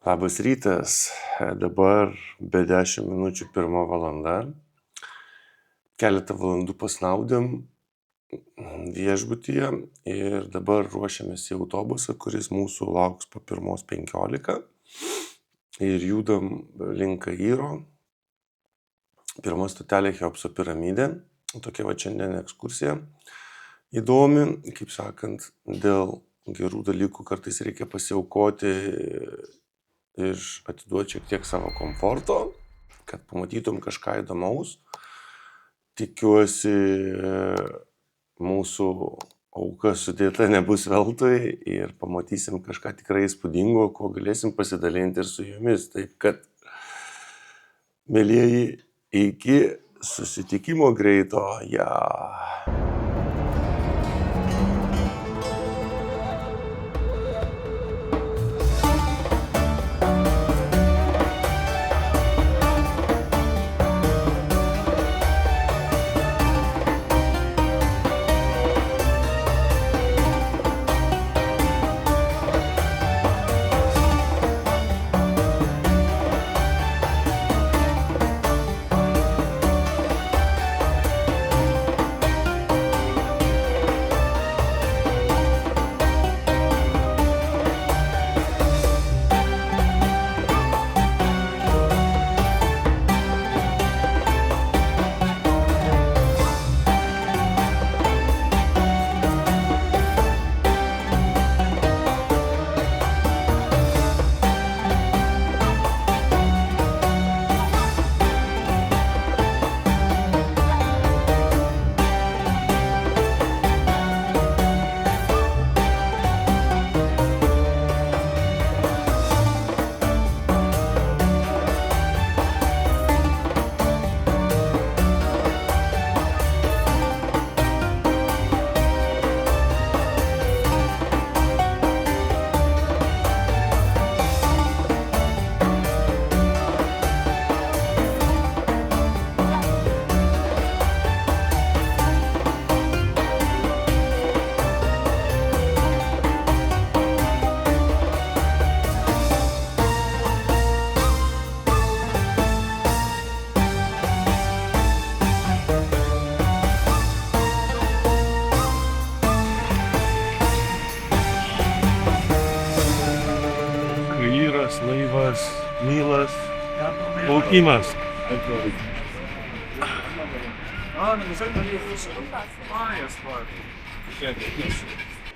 Labas rytas, dabar be 10 minučių 1 valanda. Keletą valandų pasnaudėm viešbutyje ir dabar ruošiamės į autobusą, kuris mūsų lauks po 1:15 ir judam link Kairo. Pirma stotelė Cheopso piramidė. Tokia va šiandien ekskursija įdomi, kaip sakant, dėl gerų dalykų kartais reikia pasiaukoti ir atiduoti šiek tiek savo komforto, kad pamatytum kažką įdomaus. Tikiuosi, mūsų auka sudėta nebus veltui ir pamatysim kažką tikrai įspūdingo, kuo galėsim pasidalinti ir su jumis. Taip kad, mielieji, iki susitikimo greito. Kairas, laivas, Nilas, plaukimas.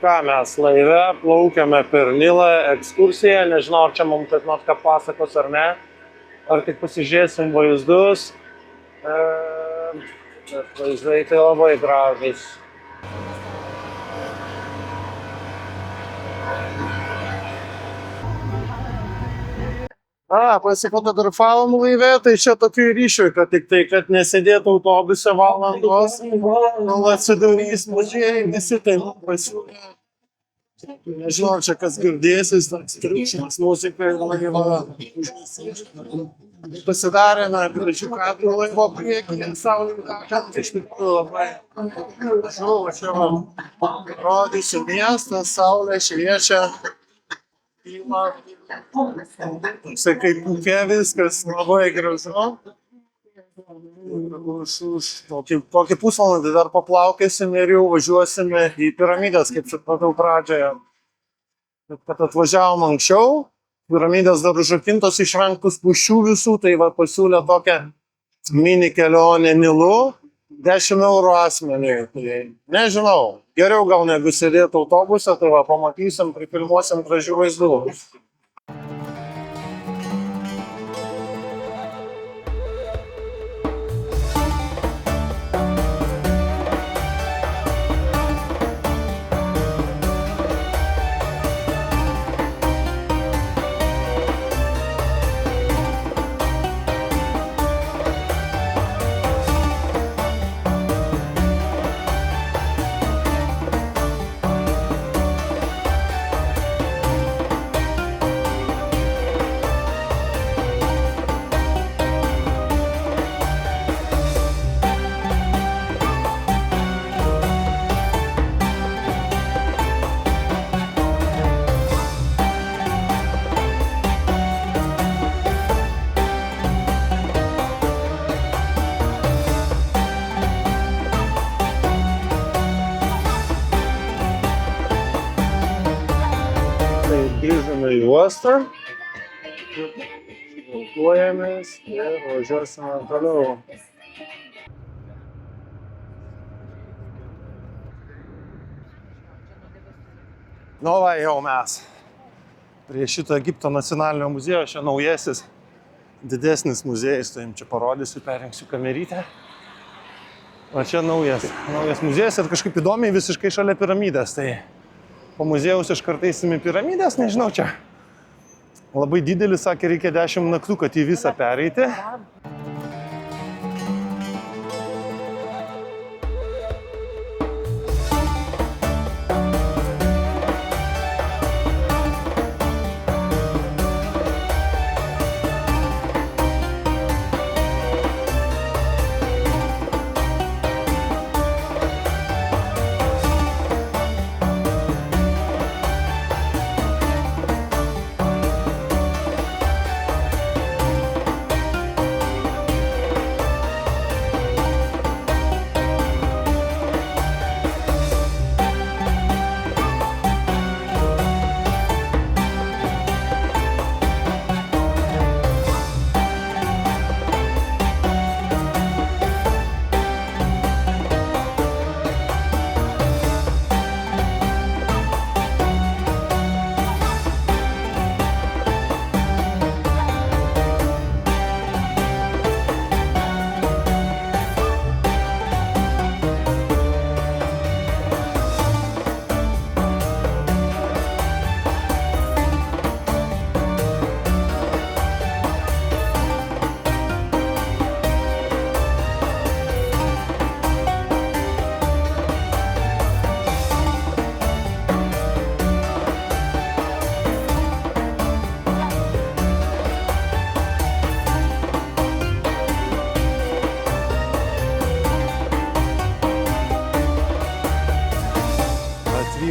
Ką mes laive plaukiame per Nilą ekskursiją, nežinau, ar čia mums kaip nors ką pasakos ar ne, ar tik pasižiūrėsim vaizdus, bet vaizdai tai labai gražus. Pasifotografavom laive, tai čia tokių ryšių, kad tik tai, kad nesėdėtų autobuse valandos, atsidarys mažieji, visi tai pasiūlė. Nežinau, čia kas girdėsis, toks triukšmas, muzika ir laiva. Pasidarėme gražių kadrų laivo priekyje, saulė tekant, iš tikrųjų labai gražu, čia rodysiu miestą, saulė šviečia. Toksai kaip pūkė viskas, labai gražu. Tokį pusvalandį dar paplaukėsim ir jau važiuosime į piramidės, kaip supratau pradžioje. Kad atvažiavom anksčiau, piramidės dar užrakintos, išvengtus spūsčių visų, tai va pasiūlė tokią mini kelionę Nilu, 10 eurų asmeniui. Tai nežinau, geriau gal negu sėdėti autobuse, tai va pamatysim, prifilmuosim gražių vaizdų. juostą. Važiuojamės ir važiuosime toliau. Nu va, jau mes prie šito Egipto nacionalinio muziejaus, čia naujasis, didesnis muziejus, tai jums čia parodysiu, perrinksiu kamerytę. O čia naujas muziejus ir kažkaip įdomiai visiškai šalia piramidės, tai po muziejaus iš karto eisime piramidės, nežinau, čia labai didelis, sakė, reikia 10 naktų, kad į visą pereiti.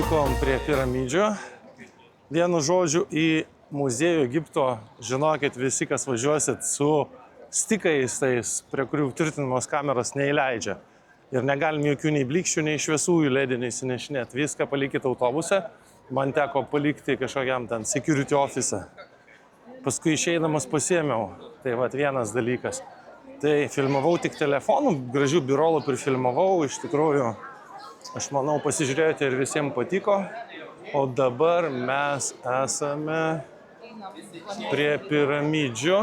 Atvykom prie piramidžių. Vienu žodžiu, į muziejų Egipto, žinokit, visi, kas važiuosit su stikais, tais, prie kurių tvirtinamos kameros neįleidžia. Ir negalim jokių nei blikščių, nei šviesųjų ledinių įsinešinėt. Viską palikit autobuse. Man teko palikti kažkokiam ten security office. Paskui išeidamas pasiėmiau. Tai vat vienas dalykas. Tai filmavau tik telefonu, gražių birolų prifilmavau, iš tikrųjų. Aš manau, pasižiūrėjote ir visiems patiko, o dabar mes esame prie piramidžių.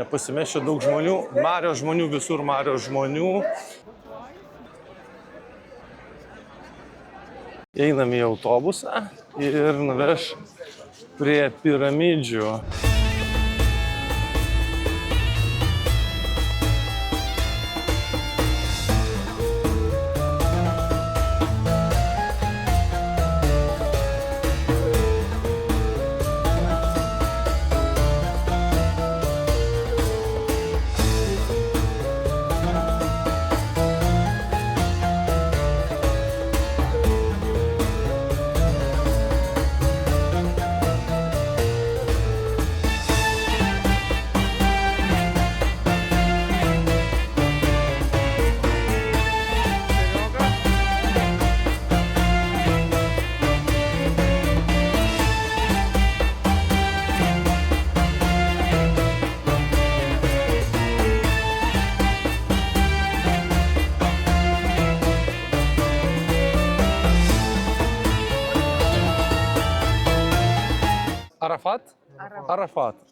Nepasimeščia daug žmonių, Mario žmonių, visur Mario žmonių. Einam į autobusą ir nuveš prie piramidžių.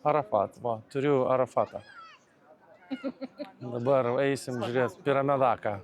Arafat. Va, turiu Arafatą. Dabar eisim žiūrėti piramidaką.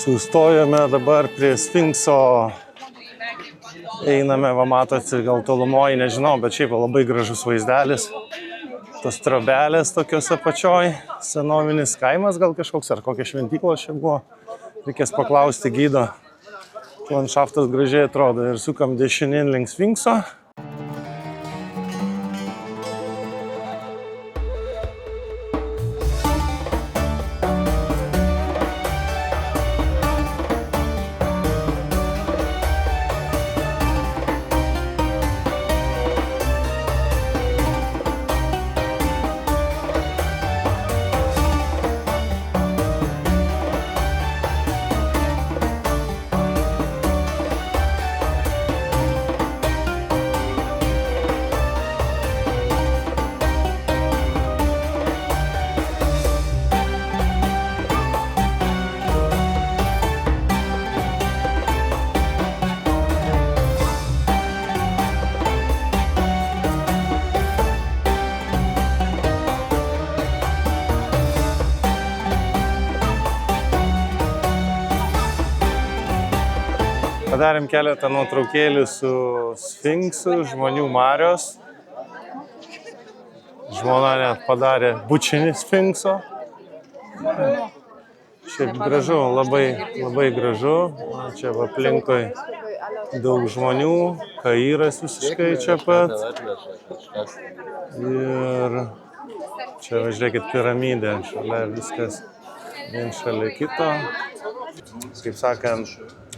Sustojome dabar prie Sfinkso. Einame, va matosi, gal tolumoji, nežinau, bet šiaip labai gražus vaizdelis. Tos trobelės tokios apačioj, senovinis kaimas gal kažkoks, ar kokia šventyklos čia buvo. Reikės paklausti gido. Landšaftas gražiai atrodo ir sukam dešinėn link Sfinkso. Padarėm keletą nuotraukėlių su Sfinksu, žmonių marios. Žmona net padarė bučinį Sfinkso. Šiaip gražu, labai gražu. Čia aplinkui daug žmonių, Kairas visiškai čia pat. Ir čia, žiūrėkit, piramidė, šalia viskas vien šalia kito. Kaip sakant,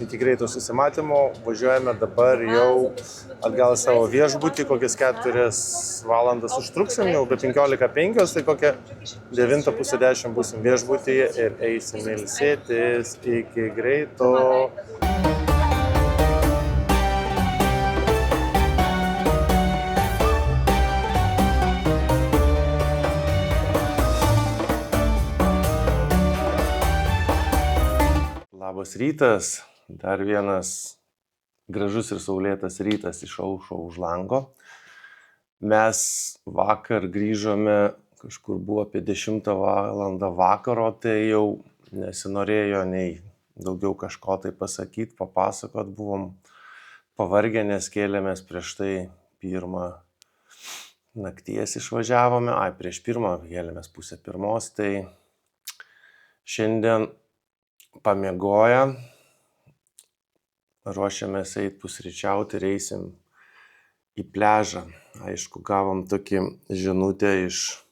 iki greito susimatymo važiuojame dabar jau atgal savo viešbutį, kokias 4 valandas užtruksim, jau be 15:05, tai kokią 9:30 būsim viešbutyje ir eisim ilsėtis iki greito. Labas rytas, dar vienas gražus ir saulėtas rytas išaušo už lango. Mes vakar grįžome, kažkur buvo apie 10 valandą vakaro, tai jau nesinorėjo nei daugiau kažko tai pasakyti, papasakot, buvom pavargę, nes kėlėmės prieš tai 1 nakties išvažiavome, prieš 1 kėlėmės 1:30, tai šiandien pamiegoję, ruošiamės eit pusryčiauti ir eisim į pliažą. Aišku, gavom tokį žinutę iš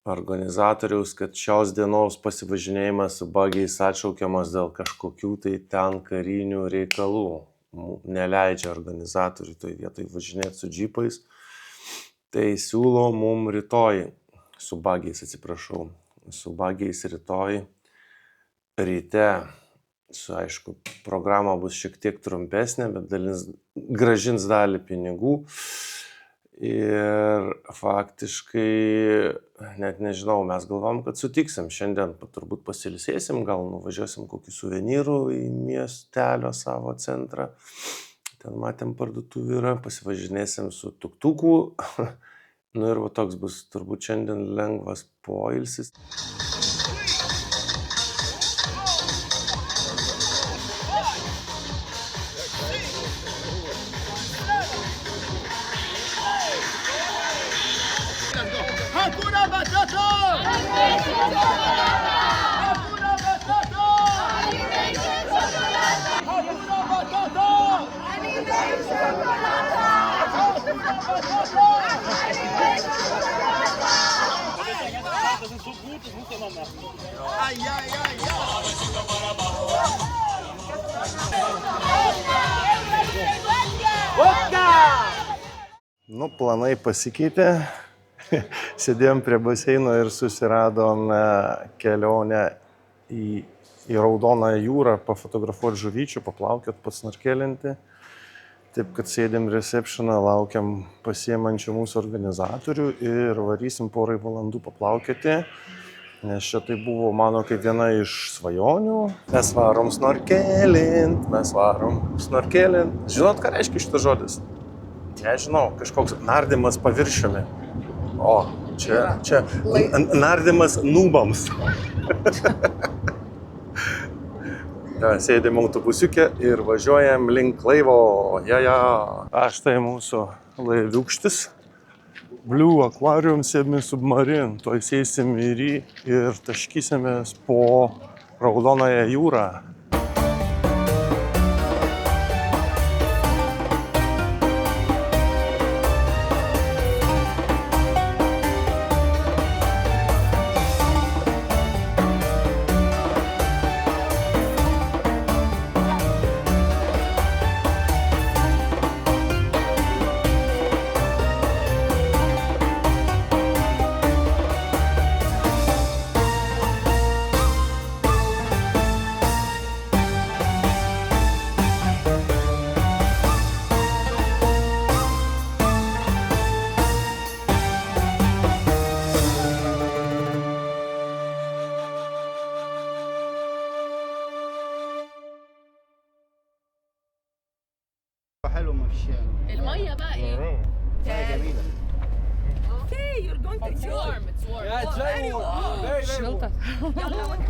organizatoriaus, kad šios dienos pasivažinėjimas su bagiais atšaukiamas dėl kažkokių tai ten karinių reikalų. Neleidžia organizatoriui toj vietoj važinėti su džipais. Tai siūlo mum rytoj, su bagiais rytoj ryte, aišku, programa bus šiek tiek trumpesnė, bet grąžins dalį pinigų. Ir faktiškai, net nežinau, mes galvom, kad sutiksim. Šiandien turbūt pasilsėsim, gal nuvažiuosim kokių suvenyrų į miestelio savo centrą. Ten matėm parduotuvį yra, pasivažinėsim su tuktuku. Nu ir va toks bus turbūt šiandien lengvas poilsis. Nu, planai pasikeitė. Sėdėjom prie baseino ir susiradom kelionę į Raudoną jūrą, pafotografuoti žuvyčių, paplaukiot, pasnorkelinti. Taip, kad sėdėm receptioną, laukiam pasiemančių mūsų organizatorių ir varysim 2 valandų paplaukioti. Nes čia tai buvo mano kaip viena iš svajonių. Mes varom snorkelint. Žinot, ką reiškia šitas žodis? Nežinau, kažkoks nardymas paviršiumi. O, čia nardymas nūbams. Sėdėm autobusiuke ir važiuojam link laivo. Aš tai mūsų laiviukštis. Blue Aquarium Semi-Submarine. Tuoj sėsim į jį ir taškysimės po Raudonąją jūrą. حلو ما فيش يعني المية بقى ايه؟ جميلة. Okay, you're going to enjoy. It's warm. Yeah, it's very warm. Very, very warm.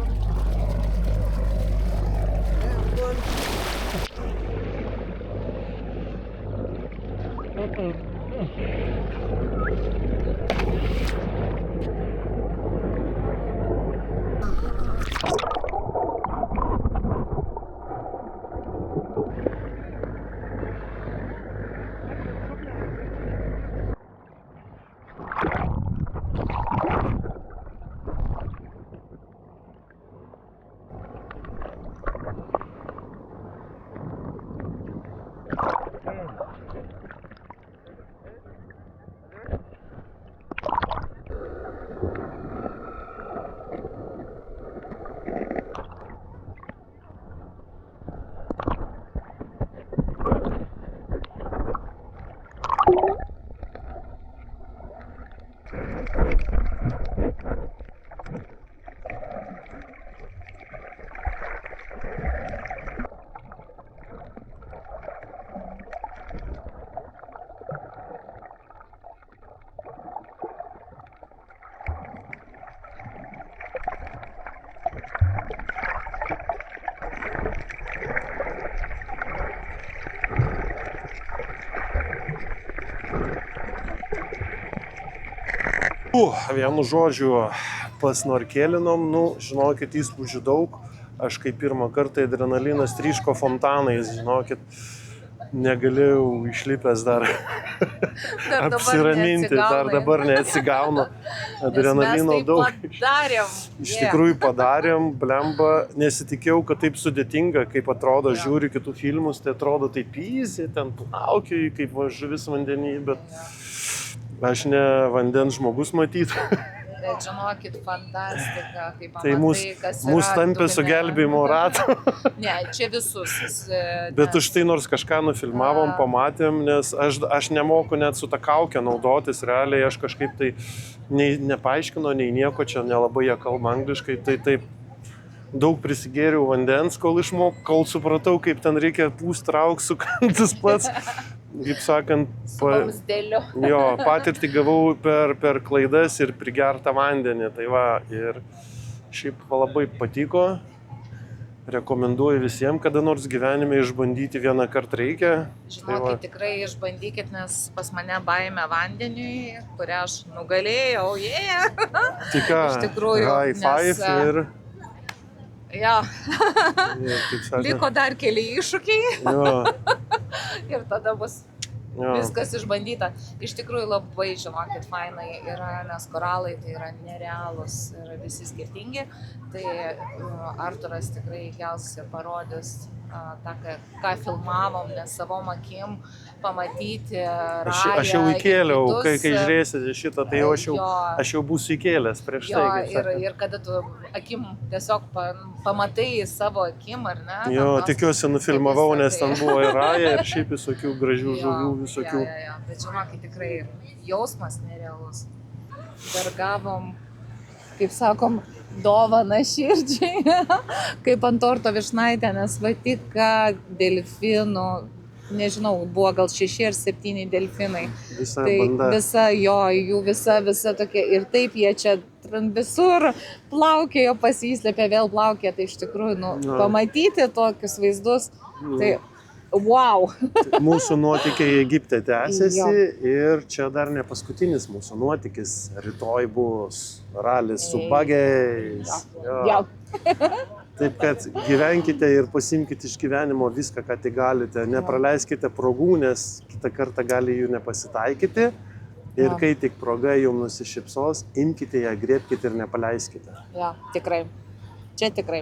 Vienu žodžiu, pasnorkelinom, žinokit, įspūdžių daug. Aš kaip pirmą kartą adrenalinas tryško fontanais, žinokit, negalėjau išlipęs dar apsiraminti, dar dabar neatsigauna. Adrenalino daug. Iš tikrųjų padarėm, blemba, nesitikėjau, kad taip sudėtinga, kaip atrodo, žiūri kitų filmus, tai atrodo taip easy, ten plaukioji, kaip žuvis vandenį, bet aš ne vandens žmogus matyt. Bet žinokit, fantastika, kaip pamatai, Tai mūsų tampė su gelbėjimo ratu. Ne, čia visus. Bet už tai nors kažką nufilmavom, pamatėm, nes aš nemoku net su ta kauke naudotis, realiai aš kažkaip tai nepaaiškino, nei nieko, čia nelabai jie kalba angliškai, tai taip daug prisigėriau vandens, kol supratau, kaip ten reikia pūst trauk, sukantis pats. Kaip sakant, patirtį gavau per klaidas ir prigertą vandenį. Tai va, ir šiaip labai patiko. Rekomenduoju visiems, kada nors gyvenime išbandyti vieną kartą reikia. Žinokit, tikrai išbandykit, nes pas mane baimė vandeniui, kurią aš nugalėjau. Tik ką, high five ir... Jo, liko dar keli iššūkiai ir tada bus viskas išbandyta. Iš tikrųjų labai, žinokit, fainai yra, nes koralai tai yra nerealūs ir visi skirtingi. Tai Arturas tikrai kels ir parodys tą, ką filmavom, nes savom akim pamatyti rają. Aš jau įkėliau, kai žiūrėsi šitą, tai aš jau būsiu įkėlęs prieš tai. Ir kada tu akim tiesiog pamatai savo akim, ar ne? Jo, tikiuosi nufilmavau, nes ten buvo ir raja, ir šiaip visokių gražių žuvių, visokių. Bet žinokit, tikrai jausmas nerealus. Dar gavom, kaip sakom, dovaną širdžiai, kaip ant torto vyšnaitė, nes va tik delfinų, nežinau, buvo gal 6 ar 7 delfinai. Visa banda. Visa, jų visa tokia, ir taip jie čia visur plaukėjo, pasislėpė, vėl plaukė, tai iš tikrųjų, pamatyti tokius vaizdus, tai wow. Mūsų nuotykiai Egipte tęsiasi ir čia dar ne paskutinis mūsų nuotykis. Rytoj bus ralis su bagiais. Jo. Taip kad gyvenkite ir pasimkite iš gyvenimo viską, ką tik galite. Nepraleiskite progų, nes kitą kartą gali jų nepasitaikyti. Ir kai tik proga jums nusišypsos, imkite ją, griebkite ir nepaleiskite. Jo, tikrai. Čia tikrai.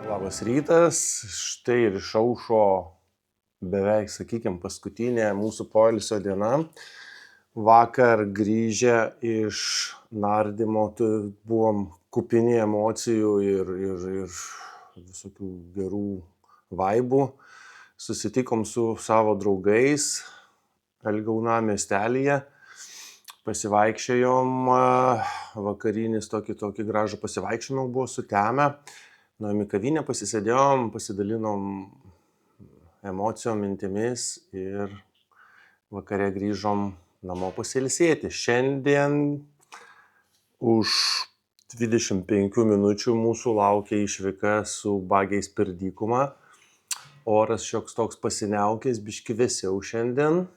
Labas rytas, štai ir išaušo beveik, sakykime, paskutinė mūsų poilsio diena. Vakar grįžę iš nardymo, buvom kupini emocijų ir visokių gerų vaibų. Susitikom su savo draugais Elgauna miestelyje. Pasivaikščiojom, vakarinis tokį gražų pasivaikščiojimą buvo sutemę. Nuėjom į kavinę, pasisėdėjom, pasidalinom emocijom, mintimis ir vakare grįžom namo pasilsėti. Šiandien už 25 minučių mūsų laukia išvyka su bagiais per dykumą. Oras šioks toks pasiniaukęs, biški vėsiau šiandien,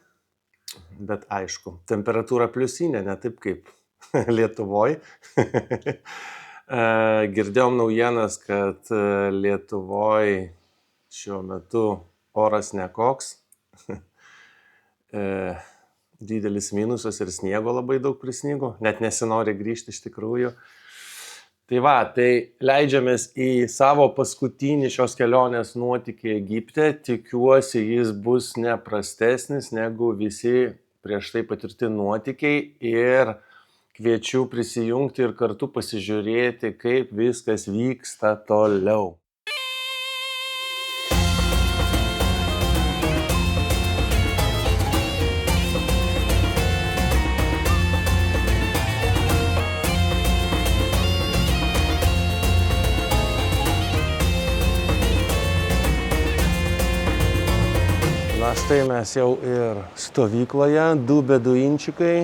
bet aišku, temperatūra pliusinė, ne taip kaip Lietuvoj. Girdėjom naujienas, kad Lietuvoj šiuo metu oras nekoks. Didelis minusas ir sniego labai daug prisnigo, net nesinori grįžti iš tikrųjų. Tai leidžiamės į savo paskutinį šios kelionės nuotykį Egipte. Tikiuosi, jis bus neprastesnis negu visi prieš tai patirti nuotykiai ir kviečiu prisijungti ir kartu pasižiūrėti, kaip viskas vyksta toliau. Na štai mes jau ir stovykloje, 2 beduinčikai.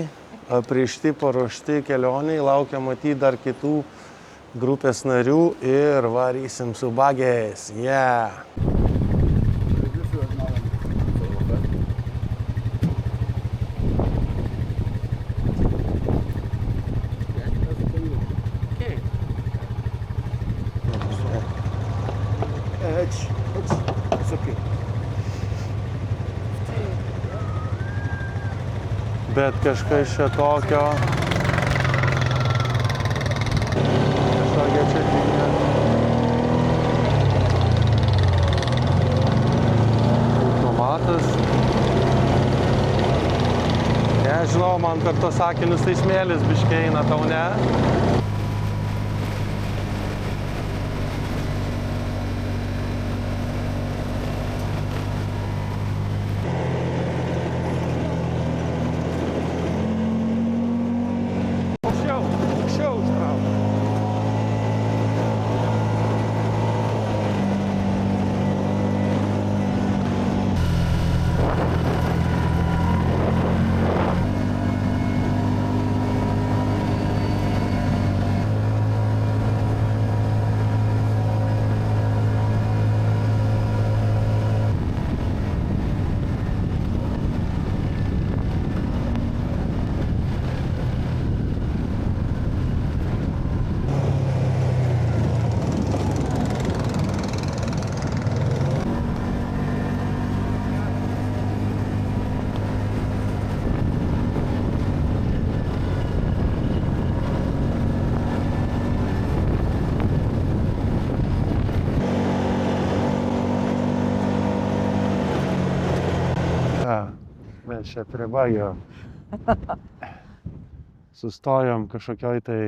Aprišti, paruošti kelioniai, laukia matyti dar kitų grupės narių ir varysim su bagiais. Yeah. Bet kažkas čia tokio. Kažkokia čia tinė. Automatas. Nežinau, man per tos sakinius tai smėlis biškį eina, tau ne? Mes čia prie bagio. Sustojom kažkokioj tai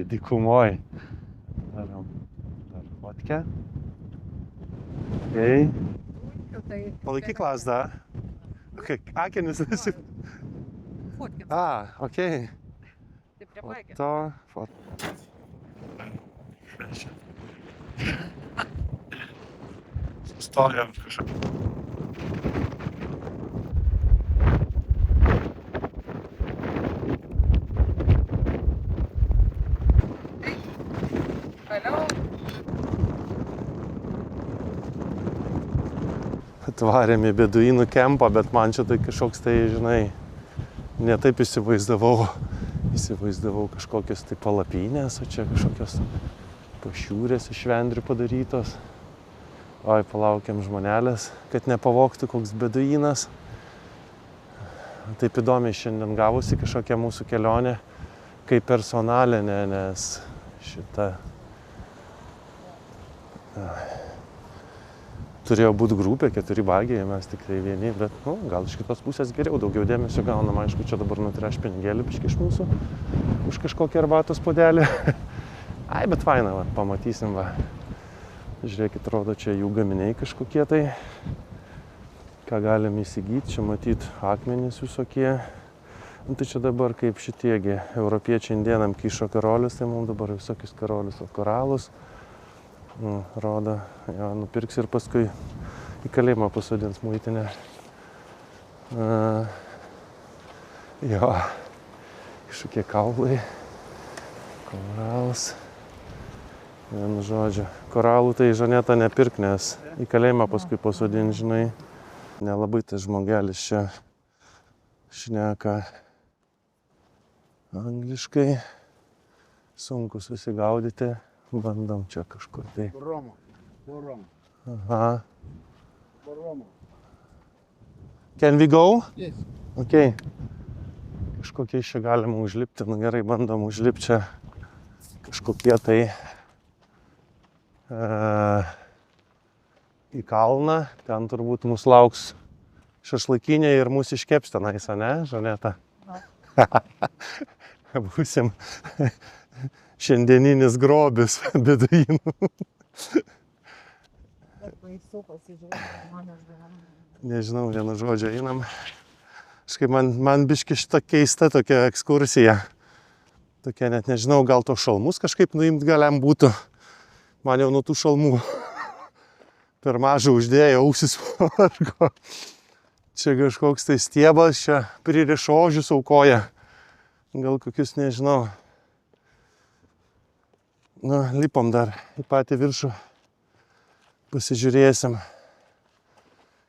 dykumoj. Darom dar fotkę. Okay. Palaikyk lasdą. Akinis visi. Okei. To fotka. Sustojom kažkokioj. Atvarėm į beduinų kempą, bet man čia tai kažkoks tai, žinai, ne taip įsivaizdavau. Įsivaizdavau kažkokios tai palapynės, o čia kažkokios pašiūrės iš švendrių padarytos. Oi, palaukiam žmonelės, kad nepavogtų koks beduinas. Taip įdomiai šiandien gavosi kažkokia mūsų kelionė kaip personalinė, nes šita turėjo būti grupė, 4 bagiai, mes tikrai vieni, bet gal iš kitos pusės geriau, daugiau dėmesio gaunam, aišku, čia dabar nutreš pinigėlį biškį iš mūsų, už kažkokį arbatos puodelį. Ai, bet faina, va, pamatysim, va. Žiūrėkit, rodo, čia jų gaminiai kažkokie tai, ką galim įsigyti, čia matyt akmenys visokie. Tai čia dabar kaip šitiegi europiečiai indienam kišo karolius, tai mums dabar visokius karolius, koralus. Rodo, jo, nupirks ir paskui į kalėjimą pasodins muitinę. Jo, kažkokie kaulai, koralas. Vienu žodžiu, koralų tai Žaneta nepirk, nes į kalėjimą paskui pasodin, žinai. Nelabai tas žmogelis čia šneka angliškai, sunku susigaudyti. Bandom čia kažkur tai. Roma. Aha. Can we go? Yes. Okay. Kažkokiais čia galima užlipti. Nu gerai, bandom užlipti čia kažkokie tai į kalną. Ten turbūt mus lauks šašlaikinė ir mūsų iškeps tenais, ne, Žaneta? Būsim šiandieninis grobis beduinų. Nežinau, vienu žodžiu einam. Kažkaip man biški šita keista tokia ekskursija. Tokia net nežinau, gal to šalmus kažkaip nuimt galiam būtų. Man jau nuo tų šalmų per mažą uždėjo, ausis vargo. Čia kažkoks tai stiebas, čia pririšo ožius aukoja. Gal kokius, nežinau. Nu, lipom dar į patį viršų, pasižiūrėsim.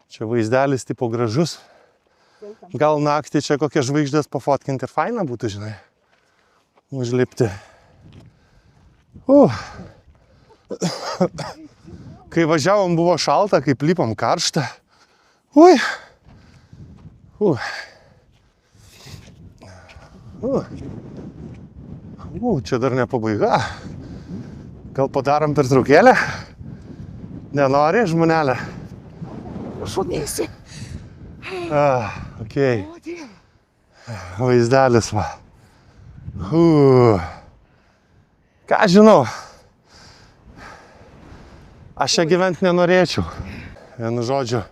Čia vaizdelis tipo gražus. Gal naktį čia kokias žvaigždės pafotkinti ir faina būtų, žinai, užlipti. Kai važiavom buvo šalta, kaip lipom karšta. Ui. Čia dar ne pabaiga. Gal padarom pertraukėlę? Nenori, žmonelė? Šunėsi. Okei. Vaizdelis, va. Ką žinau? Aš čia gyventi nenorėčiau. Vienu žodžiu,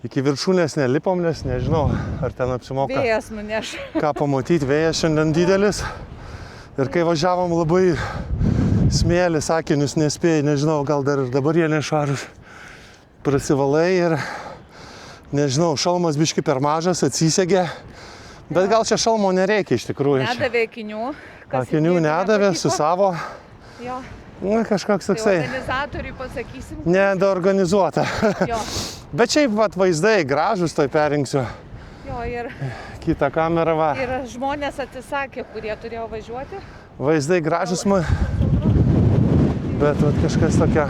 iki viršūnės nelipom, nes nežinau, ar ten apsimoka. Vėjas nuneš. Ką pamatyti, vėjas šiandien didelis. Ir kai važiavom labai smėlis, akinius nespėjai, nežinau, gal dar ir dabar jie nešvarūs. Prasivalai ir, nežinau, šalmas biški per mažas, atsisegė. Bet gal čia šalmo nereikia iš tikrųjų. Nedavė akinių. Akinių nedavė su savo. Jo. Na, kažkoks toksai. Tai organizatoriui pasakysim. Nedaorganizuota. Jo. Bet šiaip vat, vaizdai gražus, tai perrinksiu. Jo, ir kitą kamerą, va. Ir žmonės atsisakė, kurie turėjo važiuoti. Vaizdai gražus, bet vat, kažkas tokia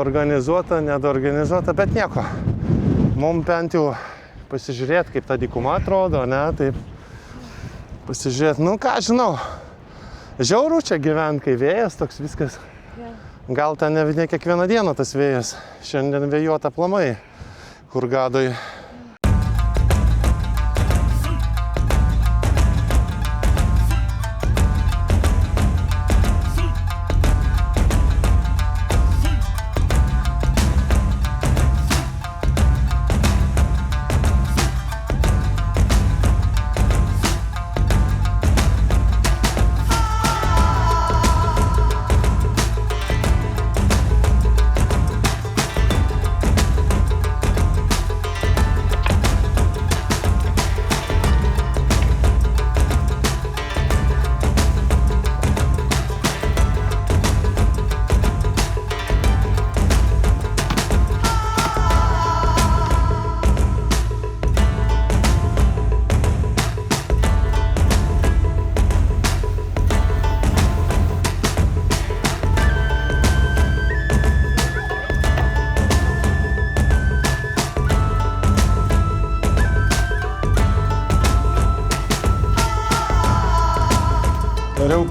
organizuota, nedaorganizuota, bet nieko. Mums bent jau pasižiūrėti, kaip ta dykuma atrodo, ne, taip pasižiūrėti, nu ką žinau, žiauru čia gyventi, kai vėjas toks viskas. Gal ten ne kiekvieną dieną tas vėjas, šiandien vėjuota aplamai Hurgadoj.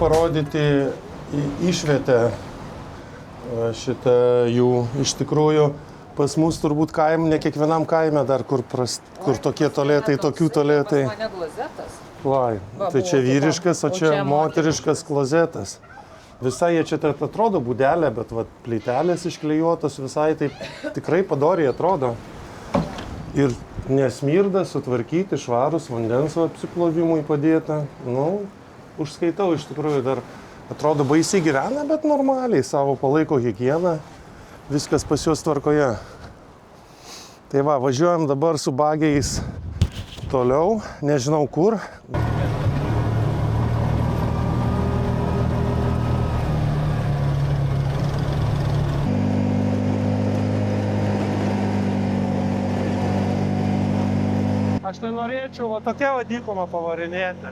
parodyti išvietę šitą jų iš tikrųjų. Pas mus turbūt ne kiekvienam kaime dar, kur tokie tualetai, tokių tualetai. Pas mane klozetas. Vai, tai čia vyriškas, o čia moteriškas klozetas. Visai jie čia atrodo būdelė, bet plytelės išklijuotos visai taip tikrai padoriai atrodo. Ir nesmirda, sutvarkyti, švarus, vandens apsiplovimui padėta. Nu, užskaitau iš tikrųjų dar atrodo baisiai gyvena, bet normaliai savo palaiko higieną. Viskas pas juos tvarkoje. Tai va, važiuojam dabar su bagiais toliau, nežinau kur. Aš tai norėčiau tokią dykumą pavarinėti.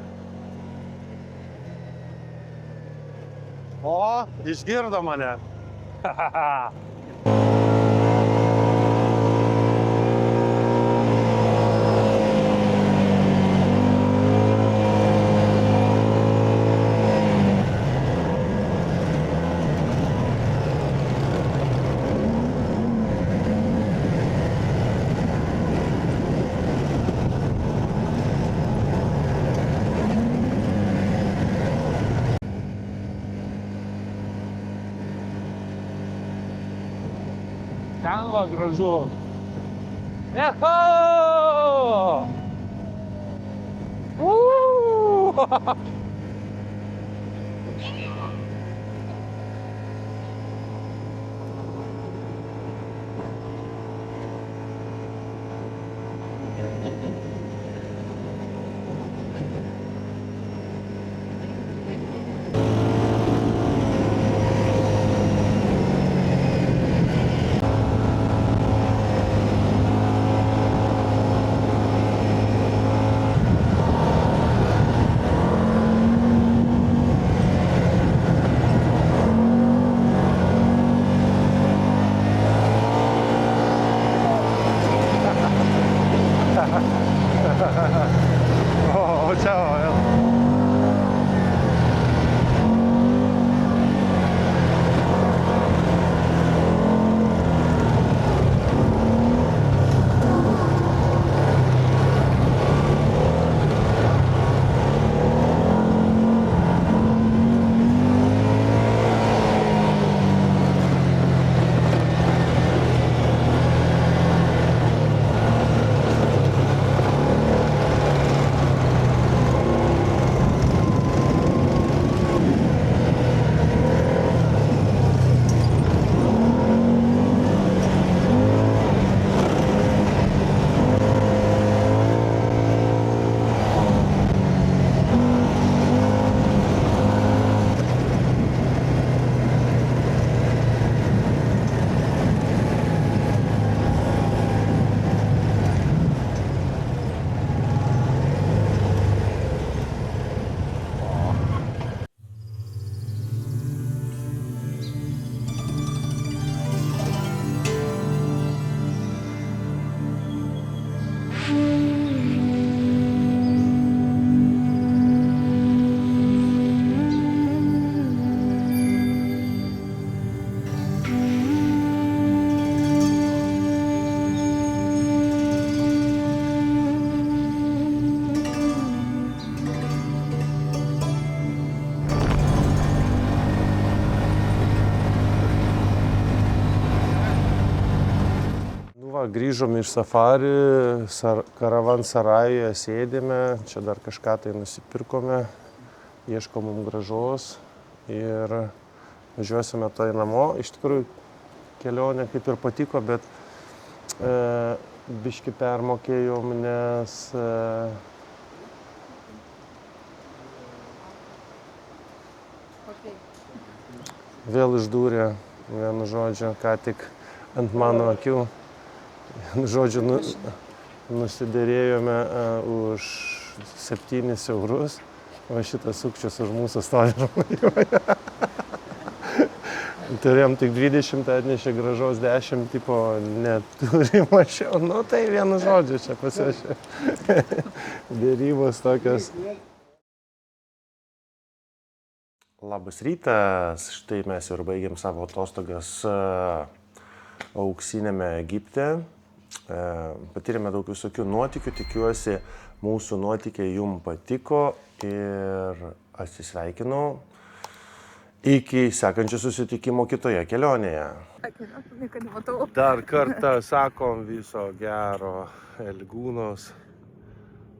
O, išgirdo mane. Ten va gražu. Eho! O, ciao. Grįžom iš safari, Karavansarajuje sėdėme, čia dar kažką tai nusipirkome, ieškom mums gražos ir važiuosime tai namo. Iš tikrųjų kelionė kaip ir patiko, bet biški permokėjom, nes vėl išdūrė, vienu žodžiu, ką tik ant mano akių. Žodžiu, nusidėrėjome už 7 eurus, o šitas sukčius už mūsų stovi. Turėjom tik 20, atnešė gražos 10, tipo neturi mažiau. Nu tai vienu žodžiu čia pasirašė. Dėrybos tokios. Labas rytas, štai mes ir baigėm savo atostogas auksinėme Egipte. Patyrėme daug visokių nuotykių, tikiuosi mūsų nuotykiai jums patiko ir atsisveikinu iki sekančio susitikimo kitoje kelionėje. Dar kartą sakom viso gero Elgūnos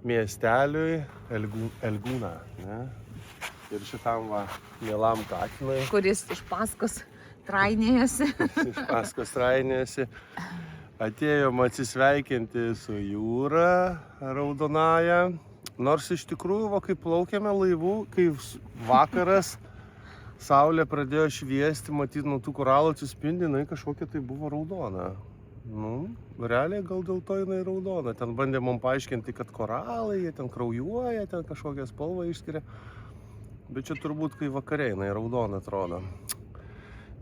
miesteliui, Elgūna, ne? Ir šitam va mielam katinui. Kuris iš paskos trainėjasi. Atėjom atsisveikinti su jūra raudonąja. Nors iš tikrųjų, va, kai plaukėme laivu, kai vakaras, saulė pradėjo šviesti, matyti nuo tų koralų atsispindi, jinai kažkokia tai buvo raudona. Realiai gal dėl to jinai raudona. Ten bandė mums paaiškinti, kad koralai, jie ten kraujuoja, ten kažkokią spalvą išskiria. Bet čia turbūt, kai vakare jinai raudona atrodo.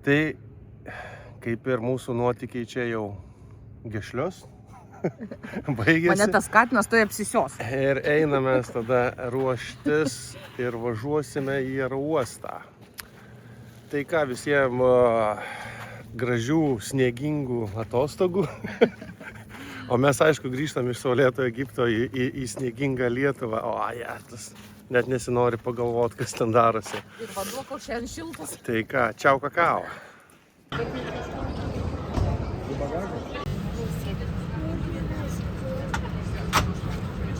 Tai kaip ir mūsų nuotykiai čia jau gešlius. Baigėsi. Mane tas katinas tai apsisios. Ir einame tada ruoštis ir važiuosime į aerouostą. Tai ką, visiems gražių, sniegingų atostogų. O mes, aišku, grįžtam iš saulėto Egipto į sniegingą Lietuvą. O, tas net nesinori pagalvoti, kas ten darosi. Ir vanduo, kol šiandien šiltas. Tai ką, čiau kakao.